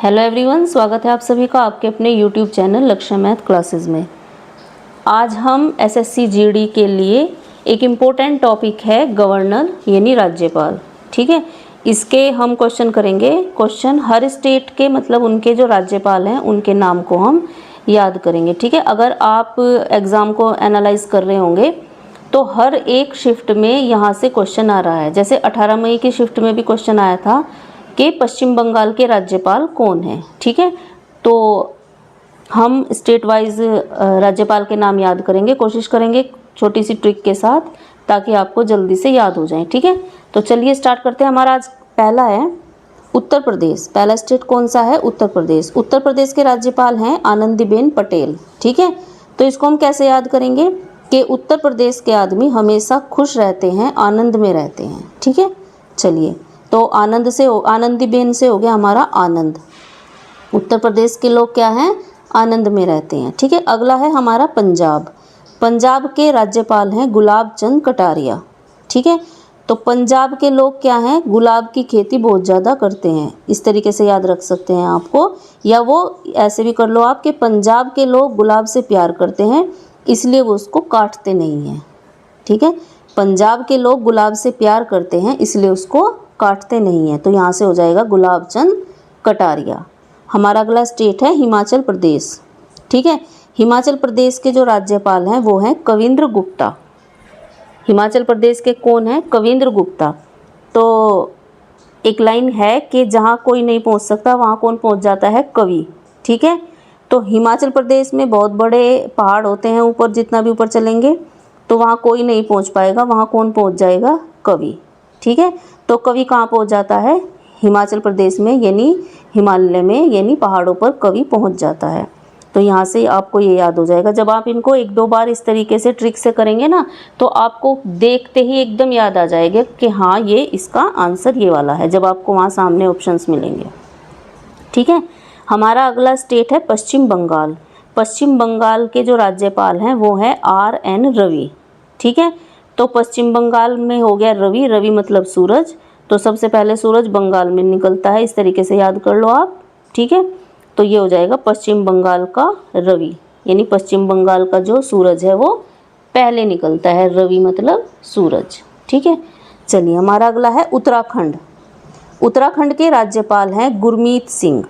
Hello everyone, स्वागत है आप सभी का आपके अपने यूट्यूब चैनल लक्ष्य मैथ क्लासेस में। आज हम एसएससी जीडी के लिए एक इम्पोर्टेंट टॉपिक है गवर्नर यानी राज्यपाल। ठीक है, इसके हम क्वेश्चन करेंगे। क्वेश्चन हर स्टेट के मतलब उनके जो राज्यपाल हैं उनके नाम को हम याद करेंगे। ठीक है, अगर आप एग्ज़ाम को एनालाइज कर रहे होंगे तो हर एक शिफ्ट में यहाँ से क्वेश्चन आ रहा है। जैसे 18 मई की शिफ्ट में भी क्वेश्चन आया था कि पश्चिम बंगाल के राज्यपाल कौन हैं। ठीक है, तो हम स्टेट वाइज राज्यपाल के नाम याद करेंगे, कोशिश करेंगे छोटी सी ट्रिक के साथ ताकि आपको जल्दी से याद हो जाए। ठीक है, तो चलिए स्टार्ट करते हैं। हमारा आज पहला है उत्तर प्रदेश। पहला स्टेट कौन सा है? उत्तर प्रदेश। उत्तर प्रदेश के राज्यपाल हैं आनंदीबेन पटेल। ठीक है, तो इसको हम कैसे याद करेंगे कि उत्तर प्रदेश के आदमी हमेशा खुश रहते हैं, आनंद में रहते हैं। ठीक है, चलिए, तो आनंदीबेन से हो गया हमारा आनंद। उत्तर प्रदेश के लोग क्या हैं? आनंद में रहते हैं। ठीक है, अगला है हमारा पंजाब। पंजाब के राज्यपाल हैं गुलाब चंद कटारिया। ठीक है, तो पंजाब के लोग क्या हैं? गुलाब की खेती बहुत ज़्यादा करते हैं। इस तरीके से याद रख सकते हैं आपको, या वो ऐसे भी कर लो आप कि पंजाब के लोग गुलाब से प्यार करते हैं इसलिए वो उसको काटते नहीं हैं। ठीक है, पंजाब के लोग गुलाब से प्यार करते हैं इसलिए उसको काटते नहीं हैं। तो यहाँ से हो जाएगा गुलाब चंद कटारिया। हमारा अगला स्टेट है हिमाचल प्रदेश। ठीक है, हिमाचल प्रदेश के जो राज्यपाल हैं वो हैं कविंद्र गुप्ता। हिमाचल प्रदेश के कौन हैं? कविंद्र गुप्ता। तो एक लाइन है कि जहाँ कोई नहीं पहुँच सकता वहाँ कौन पहुँच जाता है? कवि। ठीक है, तो हिमाचल प्रदेश में बहुत बड़े पहाड़ होते हैं, ऊपर जितना भी ऊपर चलेंगे तो वहाँ कोई नहीं पहुँच पाएगा, वहाँ कौन पहुँच जाएगा? कवि। ठीक है, तो कवि कहाँ पहुँच जाता है? हिमाचल प्रदेश में, यानी हिमालय में, यानी पहाड़ों पर कवि पहुँच जाता है। तो यहाँ से आपको ये याद हो जाएगा। जब आप इनको एक दो बार इस तरीके से ट्रिक से करेंगे ना तो आपको देखते ही एकदम याद आ जाएगा कि हाँ ये इसका आंसर ये वाला है, जब आपको वहाँ सामने ऑप्शंस मिलेंगे। ठीक है, हमारा अगला स्टेट है पश्चिम बंगाल। पश्चिम बंगाल के जो राज्यपाल हैं वो हैं RN रवि। ठीक है, तो पश्चिम बंगाल में हो गया रवि। रवि मतलब सूरज, तो सबसे पहले सूरज बंगाल में निकलता है, इस तरीके से याद कर लो आप। ठीक है, तो ये हो जाएगा पश्चिम बंगाल का रवि, यानी पश्चिम बंगाल का जो सूरज है वो पहले निकलता है। रवि मतलब सूरज। ठीक है, चलिए, हमारा अगला है उत्तराखंड। उत्तराखंड के राज्यपाल हैं गुरमीत सिंह।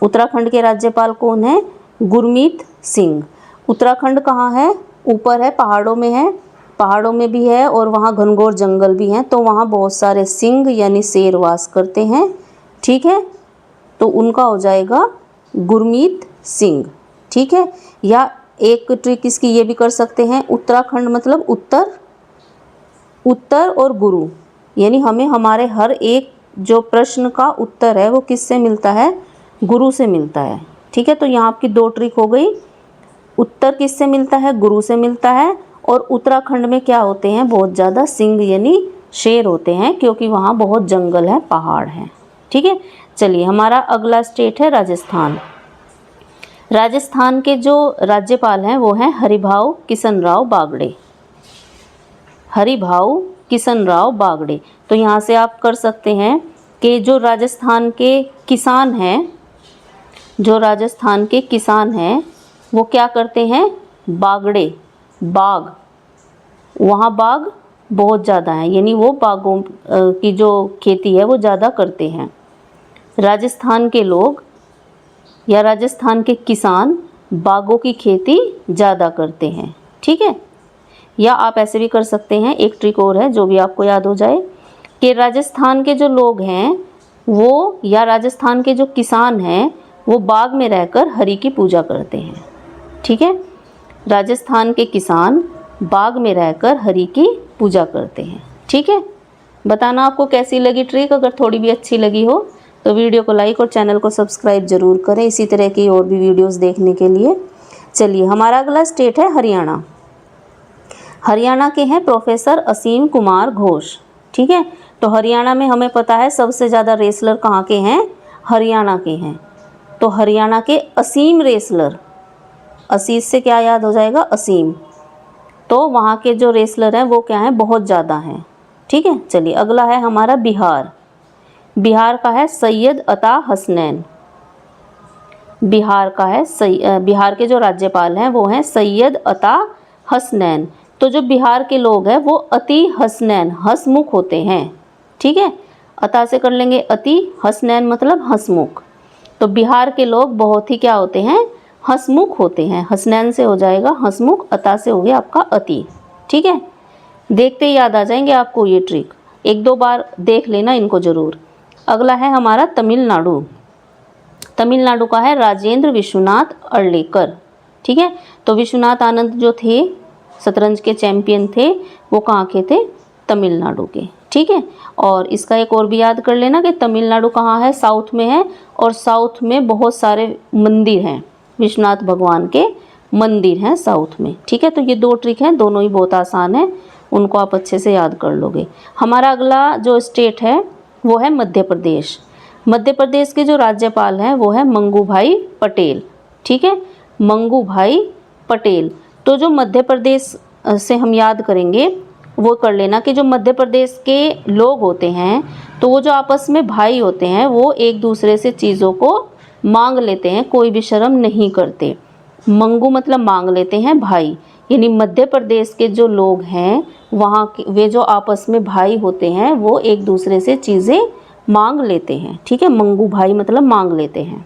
उत्तराखंड के राज्यपाल कौन है? गुरमीत सिंह। उत्तराखंड कहाँ है? ऊपर है, पहाड़ों में है, पहाड़ों में भी है और वहाँ घनघोर जंगल भी हैं, तो वहाँ बहुत सारे सिंह यानी शेर वास करते हैं। ठीक है, तो उनका हो जाएगा गुरमीत सिंह। ठीक है, या एक ट्रिक इसकी ये भी कर सकते हैं, उत्तराखंड मतलब उत्तर, उत्तर और गुरु, यानी हमें हमारे हर एक जो प्रश्न का उत्तर है वो किससे मिलता है? गुरु से मिलता है। ठीक है, तो यहाँ आपकी दो ट्रिक हो गई। उत्तर किससे मिलता है? गुरु से मिलता है। और उत्तराखंड में क्या होते हैं? बहुत ज़्यादा सिंह यानी शेर होते हैं, क्योंकि वहाँ बहुत जंगल है, पहाड़ हैं। ठीक है, चलिए, हमारा अगला स्टेट है राजस्थान। राजस्थान के जो राज्यपाल हैं वो हैं हरिभाऊ किशनराव बागड़े। हरिभाऊ किशनराव बागड़े। तो यहाँ से आप कर सकते हैं कि जो राजस्थान के किसान हैं, जो राजस्थान के किसान हैं वो क्या करते हैं? बागड़े, बाग, वहाँ बाग बहुत ज़्यादा हैं, यानी वो बागों की जो खेती है वो ज़्यादा करते हैं। राजस्थान के लोग या राजस्थान के किसान बागों की खेती ज़्यादा करते हैं। ठीक है, या आप ऐसे भी कर सकते हैं, एक ट्रिक और है जो भी आपको याद हो जाए, कि राजस्थान के जो लोग हैं वो, या राजस्थान के जो किसान हैं वो बाग में रहकर हरि की पूजा करते हैं। ठीक है, राजस्थान के किसान बाग में रहकर हरि की पूजा करते हैं। ठीक है, बताना आपको कैसी लगी ट्रिक। अगर थोड़ी भी अच्छी लगी हो तो वीडियो को लाइक और चैनल को सब्सक्राइब जरूर करें इसी तरह की और भी वीडियोस देखने के लिए। चलिए, हमारा अगला स्टेट है हरियाणा। हरियाणा के हैं प्रोफेसर असीम कुमार घोष। ठीक है, तो हरियाणा में हमें पता है सबसे ज़्यादा रेसलर कहाँ के हैं? हरियाणा के हैं। तो हरियाणा के असीम रेसलर, असीस से क्या याद हो जाएगा? असीम। तो वहाँ के जो रेसलर हैं वो क्या हैं? बहुत ज़्यादा हैं। ठीक है, चलिए, अगला है हमारा बिहार। बिहार का है सैयद अता हसनैन। बिहार का है बिहार के जो राज्यपाल हैं वो हैं सैयद अता हसनैन। तो जो बिहार के लोग हैं वो अति हसनैन, हंसमुख होते हैं। ठीक है, अता से कर लेंगे अति, हसनैन मतलब हंसमुख। तो बिहार के लोग बहुत ही क्या होते हैं, हंसमुख होते हैं। हसनैन से हो जाएगा हंसमुख, अता से हो गया आपका अति। ठीक है, देखते ही याद आ जाएंगे आपको ये ट्रिक, एक दो बार देख लेना इनको ज़रूर। अगला है हमारा तमिलनाडु। तमिलनाडु का है राजेंद्र विश्वनाथ अर्लेकर। ठीक है, तो विश्वनाथ आनंद जो थे शतरंज के चैंपियन थे, वो कहाँ के थे, तमिलनाडु के। ठीक है, और इसका एक और भी याद कर लेना कि तमिलनाडु कहाँ है, साउथ में है, और साउथ में बहुत सारे मंदिर हैं, विश्वनाथ भगवान के मंदिर हैं साउथ में। ठीक है, तो ये दो ट्रिक हैं, दोनों ही बहुत आसान है, उनको आप अच्छे से याद कर लोगे। हमारा अगला जो स्टेट है वो है मध्य प्रदेश। मध्य प्रदेश के जो राज्यपाल हैं वो है मंगू भाई पटेल। ठीक है, मंगू भाई पटेल। तो जो मध्य प्रदेश से हम याद करेंगे वो कर लेना कि जो मध्य प्रदेश के लोग होते हैं तो वो जो आपस में भाई होते हैं वो एक दूसरे से चीज़ों को मांग लेते हैं, कोई भी शर्म नहीं करते। मंगू मतलब मांग लेते हैं भाई, यानी मध्य प्रदेश के जो लोग हैं वहाँ के वे जो आपस में भाई होते हैं वो एक दूसरे से चीज़ें मांग लेते हैं। ठीक है, मंगू भाई मतलब मांग लेते हैं।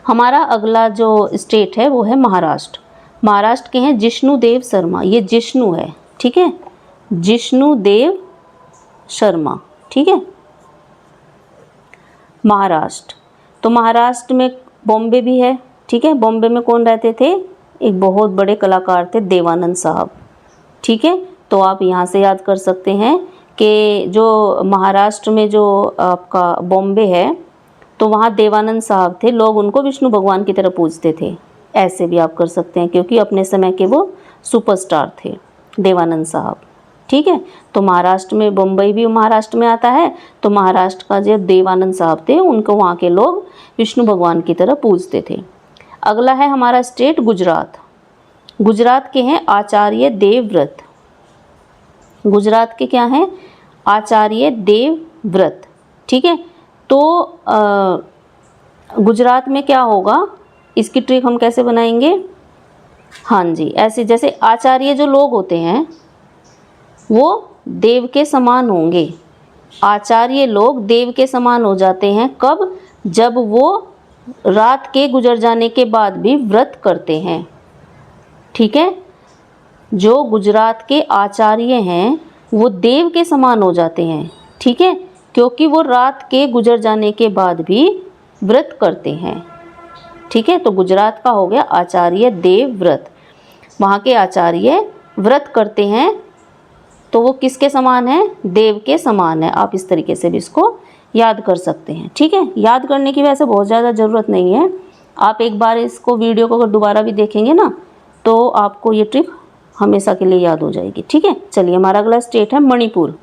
हमारा अगला जो स्टेट है वो है महाराष्ट्र। महाराष्ट्र के हैं जिष्णुदेव शर्मा, ये जिष्णु है। ठीक है, जिष्णुदेव शर्मा। ठीक है, महाराष्ट्र। तो महाराष्ट्र में बॉम्बे भी है। ठीक है, बॉम्बे में कौन रहते थे, एक बहुत बड़े कलाकार थे देवानंद साहब। ठीक है, तो आप यहाँ से याद कर सकते हैं कि जो महाराष्ट्र में जो आपका बॉम्बे है तो वहाँ देवानंद साहब थे, लोग उनको विष्णु भगवान की तरह पूजते थे। ऐसे भी आप कर सकते हैं क्योंकि अपने समय के वो सुपरस्टार थे देवानंद साहब। ठीक है, तो महाराष्ट्र में, बम्बई भी महाराष्ट्र में आता है, तो महाराष्ट्र का जो देवानंद साहब थे उनको वहाँ के लोग विष्णु भगवान की तरह पूजते थे। अगला है हमारा स्टेट गुजरात। गुजरात के हैं आचार्य देवव्रत। गुजरात के क्या हैं, आचार्य देवव्रत। ठीक है, तो गुजरात में क्या होगा, इसकी ट्रिक हम कैसे बनाएंगे, हाँ जी, ऐसे जैसे आचार्य जो लोग होते हैं वो देव के समान होंगे। आचार्य लोग देव के समान हो जाते हैं कब, जब वो रात के गुजर जाने के बाद भी व्रत करते हैं। ठीक है, जो गुजरात के आचार्य हैं वो देव के समान हो जाते हैं। ठीक है, क्योंकि वो रात के गुजर जाने के बाद भी व्रत करते हैं। ठीक है, तो गुजरात का हो गया आचार्य देव व्रत। वहाँ के आचार्य व्रत करते हैं तो वो किसके समान है, देव के समान है। आप इस तरीके से भी इसको याद कर सकते हैं। ठीक है, याद करने की वैसे बहुत ज़्यादा ज़रूरत नहीं है, आप एक बार इसको वीडियो को अगर दोबारा भी देखेंगे ना तो आपको ये ट्रिक हमेशा के लिए याद हो जाएगी। ठीक है, चलिए हमारा अगला स्टेट है मणिपुर।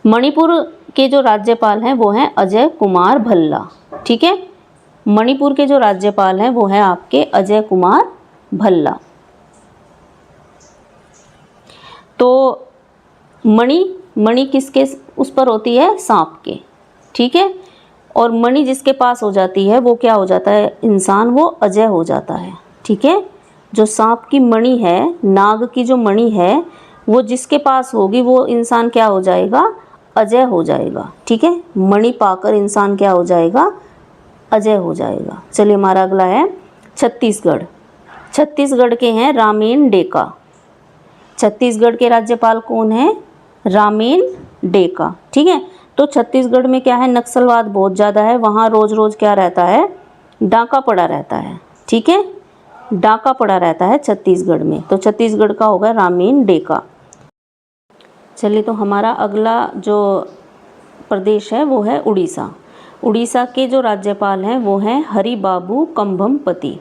मणिपुर के जो राज्यपाल हैं वो हैं अजय कुमार भल्ला। ठीक है, मणिपुर के जो राज्यपाल हैं वो हैं आपके अजय कुमार भल्ला। तो मणि किसके उस पर होती है, सांप के। ठीक है, और मणि जिसके पास हो जाती है वो क्या हो जाता है इंसान, वो अजय हो जाता है। ठीक है, जो सांप की मणि है, नाग की जो मणि है, वो जिसके पास होगी वो इंसान क्या हो जाएगा, अजय हो जाएगा। ठीक है, मणि पाकर इंसान क्या हो जाएगा, अजय हो जाएगा। चलिए हमारा अगला है छत्तीसगढ़। छत्तीसगढ़ के हैं रामेन डेका। छत्तीसगढ़ के राज्यपाल कौन है, रामेन डेका। ठीक है, तो छत्तीसगढ़ में क्या है, नक्सलवाद बहुत ज़्यादा है, वहाँ रोज़ रोज़ क्या रहता है, डाका पड़ा रहता है। ठीक है, डाका पड़ा रहता है छत्तीसगढ़ में, तो छत्तीसगढ़ का होगा रामेन डेका। चलिए, तो हमारा अगला जो प्रदेश है वो है उड़ीसा। उड़ीसा के जो राज्यपाल हैं वो हैं हरिबाबू कंभमपति।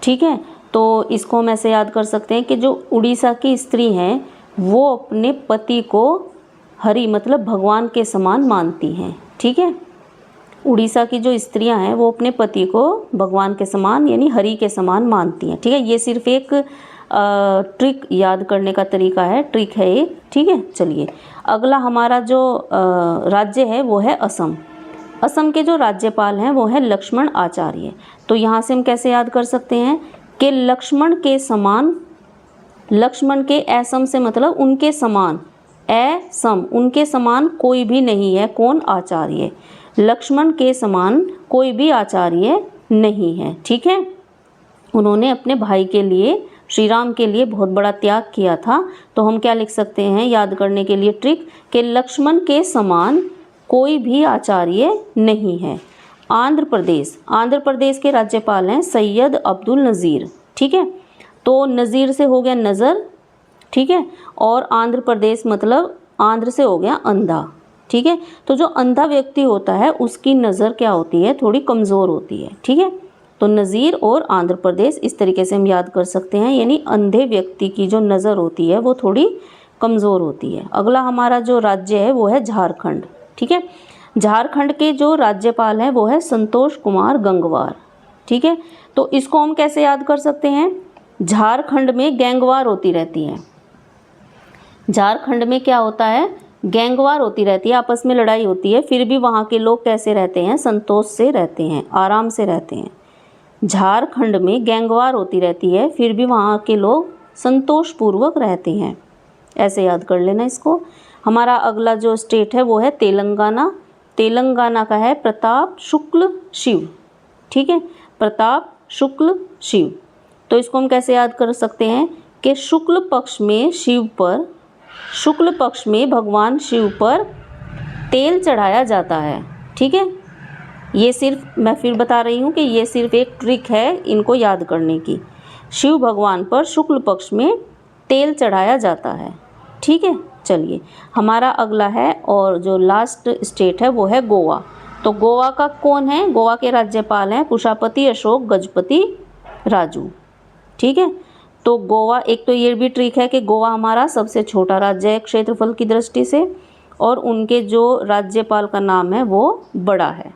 ठीक है, तो इसको हम ऐसे याद कर सकते हैं कि जो उड़ीसा की स्त्री हैं वो अपने पति को हरि मतलब भगवान के समान मानती हैं। ठीक है, उड़ीसा की जो स्त्रियां हैं वो अपने पति को भगवान के समान यानी हरि के समान मानती हैं। ठीक है, ये सिर्फ एक ट्रिक याद करने का तरीका है, ट्रिक है एक, ठीक है। चलिए अगला हमारा जो राज्य है वो है असम। असम के जो राज्यपाल हैं वो है लक्ष्मण आचार्य। तो यहाँ से हम कैसे याद कर सकते हैं कि लक्ष्मण के समान, लक्ष्मण के असम से मतलब उनके समान, असम उनके समान कोई भी नहीं है। कौन? आचार्य। लक्ष्मण के समान कोई भी आचार्य नहीं है, ठीक है। उन्होंने अपने भाई के लिए, श्री राम के लिए बहुत बड़ा त्याग किया था। तो हम क्या लिख सकते हैं याद करने के लिए ट्रिक कि लक्ष्मण के समान कोई भी आचार्य नहीं है। आंध्र प्रदेश, आंध्र प्रदेश के राज्यपाल हैं सैयद अब्दुल नज़ीर, ठीक है। तो नज़ीर से हो गया नज़र, ठीक है, और आंध्र प्रदेश मतलब आंध्र से हो गया अंधा, ठीक है। तो जो अंधा व्यक्ति होता है उसकी नज़र क्या होती है? थोड़ी कमज़ोर होती है, ठीक है। तो नज़ीर और आंध्र प्रदेश इस तरीके से हम याद कर सकते हैं, यानी अंधे व्यक्ति की जो नज़र होती है वो थोड़ी कमज़ोर होती है। अगला हमारा जो राज्य है वो है झारखंड, ठीक है। झारखंड के जो राज्यपाल हैं वो है संतोष कुमार गंगवार, ठीक है। तो इसको हम कैसे याद कर सकते हैं? झारखंड में गैंगवार होती रहती हैं। झारखंड में क्या होता है? गैंगवार होती रहती है, आपस में लड़ाई होती है, फिर भी वहाँ के लोग कैसे रहते हैं? संतोष से रहते हैं, आराम से रहते हैं। झारखंड में गैंगवार होती रहती है, फिर भी वहाँ के लोग संतोषपूर्वक रहते हैं, ऐसे याद कर लेना इसको। हमारा अगला जो स्टेट है वो है तेलंगाना। तेलंगाना का है प्रताप शुक्ल शिव, ठीक है, प्रताप शुक्ल शिव। तो इसको हम कैसे याद कर सकते हैं कि शुक्ल पक्ष में शिव पर, शुक्ल पक्ष में भगवान शिव पर तेल चढ़ाया जाता है, ठीक है। ये सिर्फ मैं फिर बता रही हूँ कि ये सिर्फ एक ट्रिक है इनको याद करने की। शिव भगवान पर शुक्ल पक्ष में तेल चढ़ाया जाता है, ठीक है। चलिए हमारा अगला है और जो लास्ट स्टेट है वो है गोवा। तो गोवा का कौन है? गोवा के राज्यपाल हैं कुशापति अशोक गजपति राजू, ठीक है। तो गोवा, एक तो ये भी ट्रिक है कि गोवा हमारा सबसे छोटा राज्य है क्षेत्रफल की दृष्टि से, और उनके जो राज्यपाल का नाम है वो बड़ा है,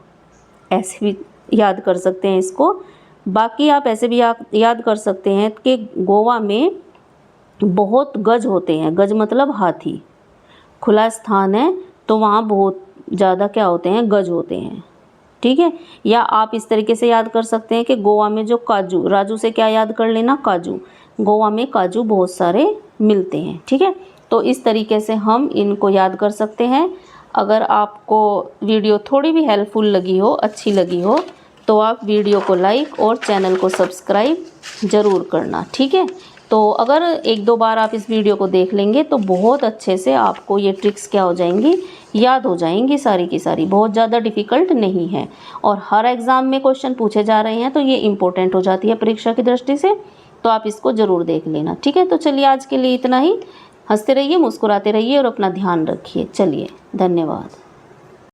ऐसे भी याद कर सकते हैं इसको। बाकी आप ऐसे भी याद कर सकते हैं कि गोवा में बहुत गज होते हैं, गज मतलब हाथी, खुला स्थान है तो वहाँ बहुत ज़्यादा क्या होते हैं? गज होते हैं, ठीक है। या आप इस तरीके से याद कर सकते हैं कि गोवा में जो काजू, राजू से क्या याद कर लेना? काजू। गोवा में काजू बहुत सारे मिलते हैं, ठीक है। तो इस तरीके से हम इनको याद कर सकते हैं। अगर आपको वीडियो थोड़ी भी हेल्पफुल लगी हो, अच्छी लगी हो, तो आप वीडियो को लाइक और चैनल को सब्सक्राइब ज़रूर करना, ठीक है। तो अगर एक दो बार आप इस वीडियो को देख लेंगे तो बहुत अच्छे से आपको ये ट्रिक्स क्या हो जाएंगी? याद हो जाएंगी सारी की सारी, बहुत ज़्यादा डिफ़िकल्ट नहीं है। और हर एग्ज़ाम में क्वेश्चन पूछे जा रहे हैं तो ये इम्पोर्टेंट हो जाती है परीक्षा की दृष्टि से, तो आप इसको ज़रूर देख लेना, ठीक है। तो चलिए आज के लिए इतना ही। हंसते रहिए, मुस्कुराते रहिए और अपना ध्यान रखिए। चलिए, धन्यवाद।